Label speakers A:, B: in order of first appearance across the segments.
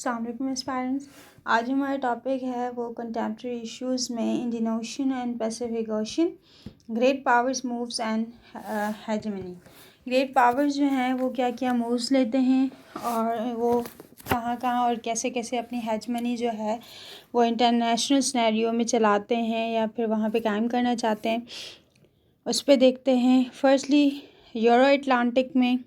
A: अस्सलाम वालेकुम एस्पायरेंट्स। आज हमारा टॉपिक है वो कंटेम्प्रेरी इश्यूज़ में Indian ocean and Pacific ocean, great powers moves and hegemony. Great powers जो हैं वो क्या क्या मूव्स लेते हैं और वो कहाँ कहाँ और कैसे कैसे अपनी हेजमनी जो है वो इंटरनेशनल सिनेरियो में चलाते हैं या फिर वहाँ पे कायम करना चाहते हैं, उस पर देखते हैं। फर्स्टली यूरो अटलांटिक में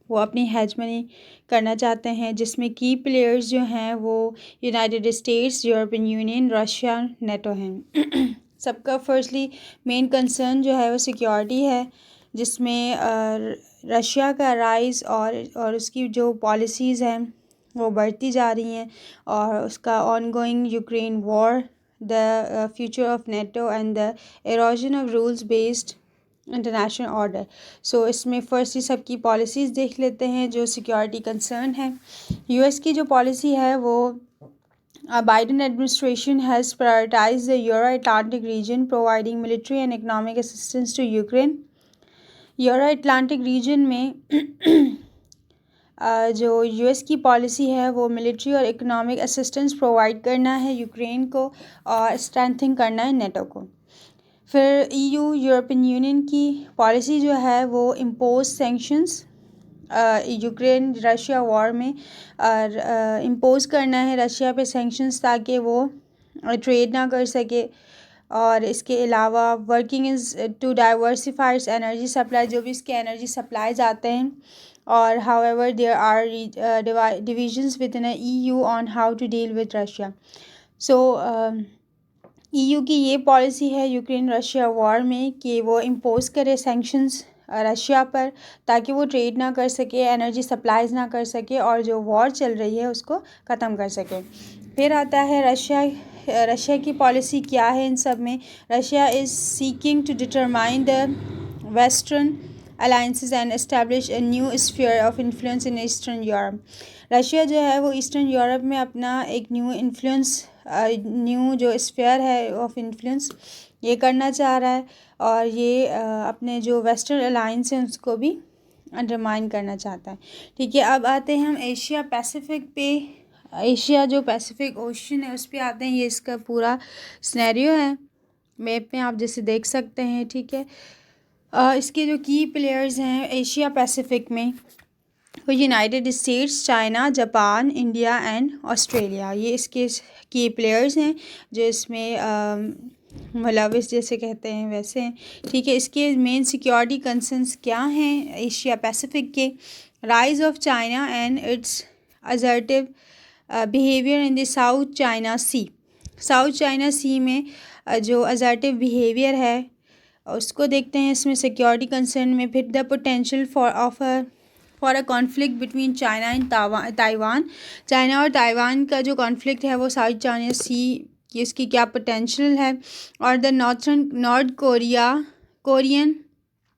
A: वो अपनी हेजमनी करना चाहते हैं, जिसमें की प्लेयर्स जो हैं वो United states, European union, Russia, NATO हैं। सबका फर्स्टली मेन कंसर्न जो है वो सिक्योरिटी है, जिसमें रशिया का राइज़ और उसकी जो पॉलिसीज़ हैं वो बढ़ती जा रही हैं, और उसका ongoing Ukraine war, the future of NATO and the erosion of rules based international order. So इसमें फर्स्ट ही सबकी पॉलिसीज़ देख लेते हैं जो सिक्योरिटी कंसर्न है। यूएस की जो पॉलिसी है वो Biden administration has prioritize the Euro Atlantic region, providing military and economic assistance to Ukraine. Euro Atlantic region में जो यूएस की पॉलिसी है वो मिलिट्री और इकोनॉमिक असिस्टेंस प्रोवाइड करना है यूक्रेन को और स्ट्रेंथिंग करना है नेटो को। फिर ईयू यूरोपियन यूनियन की पॉलिसी जो है वो impose sanctions Ukraine Russia war में इम्पोज करना है रशिया पे सैंक्शंस, ताकि वो ट्रेड ना कर सके। और इसके अलावा working is to diversify its energy supply, जो भी इसके एनर्जी सप्लाईज आते हैं। और however there are divisions with in EU on how to deal with Russia. So EU की ये पॉलिसी है यूक्रेन रशिया वॉर में कि वो इम्पोज करे सैंक्शंस रशिया पर, ताकि वो ट्रेड ना कर सके, एनर्जी सप्लाईज ना कर सके और जो वॉर चल रही है उसको ख़त्म कर सके। फिर आता है रशिया की पॉलिसी क्या है इन सब में। Russia is seeking to determine the western alliances and establish a new sphere of influence in eastern Europe. Russia जो है वो ईस्टर्न यूरोप में अपना एक न्यू जो स्फीयर है ऑफ इन्फ्लुएंस ये करना चाह रहा है, और ये अपने जो वेस्टर्न अलाइंस हैं उसको भी अंडरमाइन करना चाहता है। ठीक है, अब आते हैं हम एशिया पैसिफिक पे। एशिया जो पैसिफिक ओशन है उस पर आते हैं। ये इसका पूरा सिनेरियो है मैप में, आप जैसे देख सकते हैं। ठीक है, इसके जो की प्लेयर्स हैं एशिया पैसिफिक में वो United states, China, Japan, India and Australia, ये इसके की प्लेयर्स हैं जो इसमें मुलविस जैसे कहते हैं वैसे हैं। ठीक है, इसके मेन सिक्योरिटी कंसर्न्स क्या हैं एशिया पैसिफिक के। Rise of China and its assertive behaviour in the South China Sea. South China Sea में जो असर्टिव बिहेवियर है उसको देखते हैं इसमें सिक्योरिटी कंसर्न में। फिर the potential for a conflict between China and Taiwan. China और ताइवान का जो कॉन्फ्लिक्ट है वो साउथ चाइना सी की इसकी क्या पोटेंशियल है। और the North Korean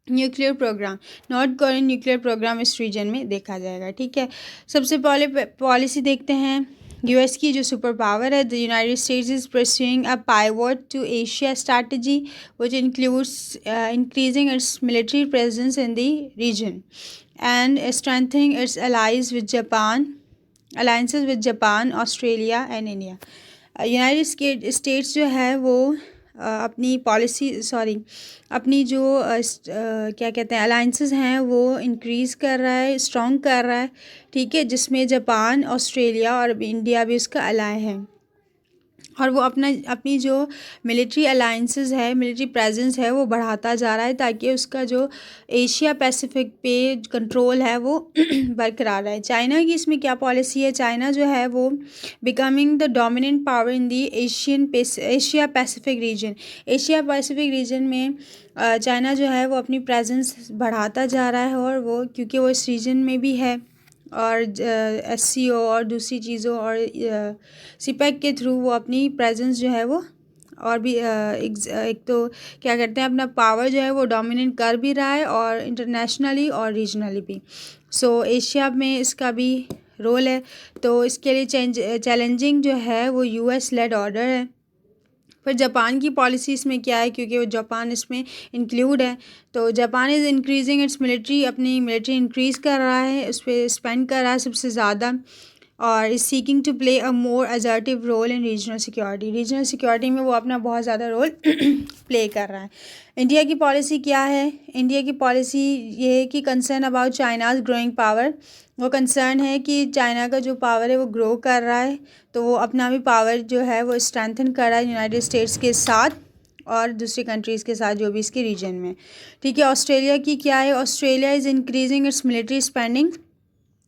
A: nuclear program इस रीजन में देखा जाएगा। ठीक है, सबसे पहले पॉलिसी देखते हैं यूएस की जो सुपर पावर है। The United States is pursuing a pivot to Asia strategy which includes increasing its military presence in the region and strengthening its alliances with Japan, Australia and India. United States जो है वो अपनी जो क्या कहते हैं alliances हैं वो इंक्रीज़ कर रहा है, स्ट्रॉन्ग कर रहा है। ठीक है, जिसमें जापान, ऑस्ट्रेलिया और इंडिया भी उसका अलाय है। और वो अपनी जो मिलिट्री अलाइंसेस है, मिलिट्री प्रेजेंस है वो बढ़ाता जा रहा है, ताकि उसका जो एशिया पैसिफिक पे कंट्रोल है वो बरकरार रहे। चाइना की इसमें क्या पॉलिसी है। चाइना जो है वो becoming the dominant power in the Asia Pacific region. Asia Pacific region में चाइना जो है वो अपनी प्रेजेंस बढ़ाता जा रहा है, और वो क्योंकि वो इस रीजन में भी है और SCO और दूसरी चीज़ों और सिपेक के थ्रू वो अपनी प्रेजेंस जो है वो और भी एक तो क्या करते हैं अपना पावर जो है वो डोमिनेट कर भी रहा है, और इंटरनेशनली और रीजनली भी। सो एशिया में इसका भी रोल है। तो इसके लिए चैलेंजिंग जो है वो US लेड ऑर्डर है। पर जापान की पॉलिसी इसमें क्या है, क्योंकि वो जापान इसमें इंक्लूड है। तो Japan is increasing its military, अपनी मिलिट्री इंक्रीज़ कर रहा है, उस पर स्पेंड कर रहा है सबसे ज़्यादा। और is seeking to play a more assertive role in regional security. Regional security में वो अपना बहुत ज़्यादा रोल प्ले कर रहा है। इंडिया की पॉलिसी क्या है? इंडिया की पॉलिसी ये है कि concern about China's growing power. वो कंसर्न है कि चाइना का जो पावर है वो ग्रो कर रहा है, तो वो अपना भी पावर जो है वो स्ट्रेंथन कर रहा है यूनाइटेड स्टेट्स के साथ और दूसरी कंट्रीज़ के साथ जो भी इसके रीजन में। ठीक है, ऑस्ट्रेलिया की क्या है? Australia is increasing its military spending.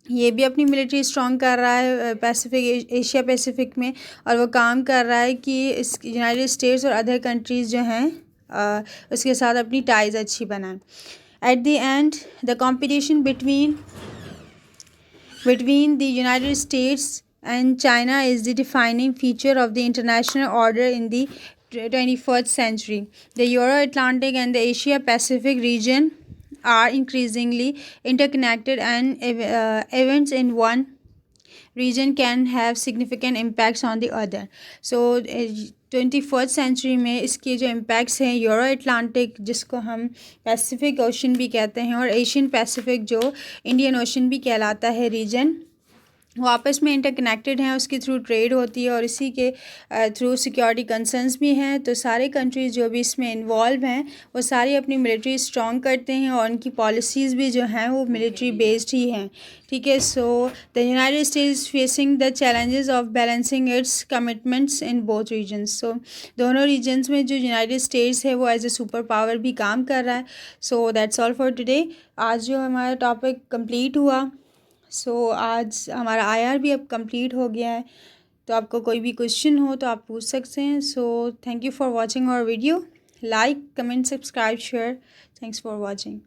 A: ये भी अपनी मिलिट्री स्ट्रॉन्ग कर रहा है पैसिफिक, एशिया पैसिफिक में, और वो काम कर रहा है कि इस यूनाइटेड स्टेट्स और अदर कंट्रीज़ जो हैं उसके साथ अपनी टाइज़ अच्छी बनाएं। At the end the competition between the United States and China is the defining feature of the international order in the 21st century. The Euro-Atlantic and the Asia-Pacific region are increasingly interconnected, and events in one region can have significant impacts on the other. So 21st century में इसके जो impacts हैं, euro Atlantic जिसको हम Pacific ocean भी कहते हैं और एशियन पैसिफिक जो इंडियन ओशन भी कहलाता है रीजन, वो आपस में इंटरकनेक्टेड हैं, उसके थ्रू ट्रेड होती है और इसी के थ्रू सिक्योरिटी कंसर्न्स भी हैं। तो सारे कंट्रीज़ जो भी इसमें इन्वॉल्व हैं वो सारी अपनी मिलिट्री स्ट्रॉन्ग करते हैं और उनकी पॉलिसीज़ भी जो हैं वो मिलिट्री बेस्ड ही हैं। ठीक है, so the United States facing the challenges of balancing its commitments in both regions. So दोनों रीजन्स में जो यूनाइटेड स्टेट्स है वो एज ए सुपर पावर भी काम कर रहा है। So that's all for today. आज जो हमारा टॉपिक कंप्लीट हुआ, आज हमारा IR भी अब कंप्लीट हो गया है। तो आपको कोई भी क्वेश्चन हो तो आप पूछ सकते हैं। Thank you for watching our video. Like, comment, subscribe, share. Thanks for watching.